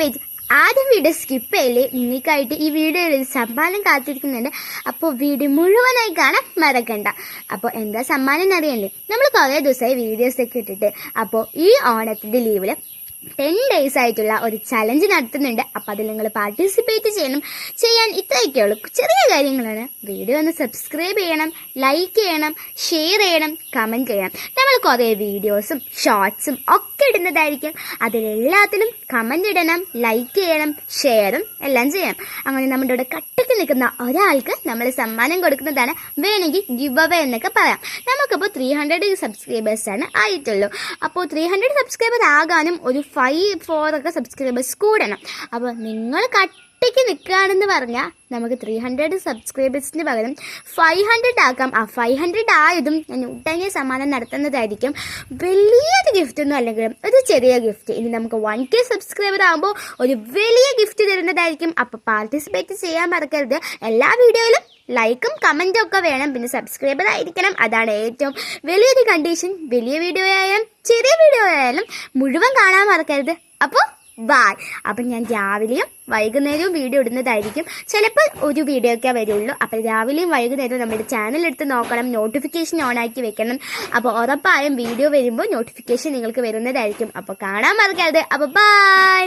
Wait ആദ്യം video skip ചെയ്യില്ലേ, നിങ്ങൾക്കായിട്ട് ഈ വീഡിയോയിൽ ഒരു സമ്മാനം കാത്തിരിക്കുന്നുണ്ട്. അപ്പോൾ വീഡിയോ മുഴുവനായി കാണാൻ മറക്കണ്ട. അപ്പോൾ എന്താ സമ്മാനം എന്നറിയണ്ടേ? നമ്മൾ കുറേ ദിവസമായി വീഡിയോസൊക്കെ ഇട്ടിട്ട്, അപ്പോൾ ഈ ഓണത്തിൻ്റെ ലീവിൽ 10 days ആയിട്ടുള്ള ഒരു ചലഞ്ച് നടത്തുന്നുണ്ട്. അപ്പോൾ അതിൽ നിങ്ങൾ പാർട്ടിസിപ്പേറ്റ് ചെയ്യാൻ ഇത്രയൊക്കെ ഉള്ളൂ. ചെറിയ കാര്യങ്ങളാണ്. വീഡിയോ ഒന്ന് സബ്സ്ക്രൈബ് ചെയ്യണം, ലൈക്ക് ചെയ്യണം, ഷെയർ ചെയ്യണം, കമൻറ്റ് ചെയ്യണം. നമ്മൾ കുറേ വീഡിയോസും ഷോർട്സും ഒക്കെ ഇടുന്നതായിരിക്കും. അതിലെല്ലാത്തിലും കമൻറ്റ് ഇടണം, ലൈക്ക് ചെയ്യണം, ഷെയറും എല്ലാം ചെയ്യണം. അങ്ങനെ നമ്മുടെ ഇവിടെ കട്ടക്ക് നിൽക്കുന്ന ഒരാൾക്ക് നമ്മൾ സമ്മാനം കൊടുക്കുന്നതാണ്. വേണമെങ്കിൽ ഗിവ് അവേ എന്നൊക്കെ പറയാം. നമുക്കിപ്പോൾ 300 സബ്സ്ക്രൈബേഴ്സാണ് ആയിട്ടുള്ളൂ. അപ്പോൾ 300 സബ്സ്ക്രൈബർ ആകാനും ഒരു 5-4 ഒക്കെ സബ്സ്ക്രൈബേഴ്സ് കൂടണം. അപ്പോൾ നിങ്ങൾ കട്ടയ്ക്ക് നിൽക്കുകയാണെന്ന് പറഞ്ഞാൽ നമുക്ക് 300 സബ്സ്ക്രൈബേഴ്സിന് പകരം 500 ആക്കാം. ആ 500 ആയതും ഞാൻ ഉടനെ സമ്മാനം നടത്തുന്നതായിരിക്കും. വലിയൊരു ഗിഫ്റ്റ് ഒന്നും അല്ലെങ്കിലും ഒരു ചെറിയ ഗിഫ്റ്റ്. ഇനി നമുക്ക് 1K സബ്സ്ക്രൈബർ ആകുമ്പോൾ ഒരു വലിയ ഗിഫ്റ്റ് തരുന്നതായിരിക്കും. അപ്പോൾ പാർട്ടിസിപ്പേറ്റ് ചെയ്യാൻ മറക്കരുത്. എല്ലാ വീഡിയോയിലും ലൈക്കും കമൻറ്റും ഒക്കെ വേണം. പിന്നെ സബ്സ്ക്രൈബർ ആയിരിക്കണം. അതാണ് ഏറ്റവും വലിയൊരു കണ്ടീഷൻ. വലിയ വീഡിയോ ആയാലും ചെറിയ വീഡിയോ ആയാലും മുഴുവൻ കാണാൻ മറക്കരുത്. അപ്പോൾ ബൈ. അപ്പം ഞാൻ രാവിലെയും വൈകുന്നേരവും വീഡിയോ ഇടുന്നതായിരിക്കും. ചിലപ്പോൾ ഒരു വീഡിയോ ഒക്കെ വരുള്ളൂ. അപ്പോൾ രാവിലെയും വൈകുന്നേരവും നമ്മുടെ ചാനൽ എടുത്ത് നോക്കണം, നോട്ടിഫിക്കേഷൻ ഓൺ ആക്കി വെക്കണം. അപ്പോൾ ഉറപ്പായും വീഡിയോ വരുമ്പോൾ നോട്ടിഫിക്കേഷൻ നിങ്ങൾക്ക് വരുന്നതായിരിക്കും. അപ്പോൾ കാണാൻ മറക്കരുത്. അപ്പോൾ ബൈ.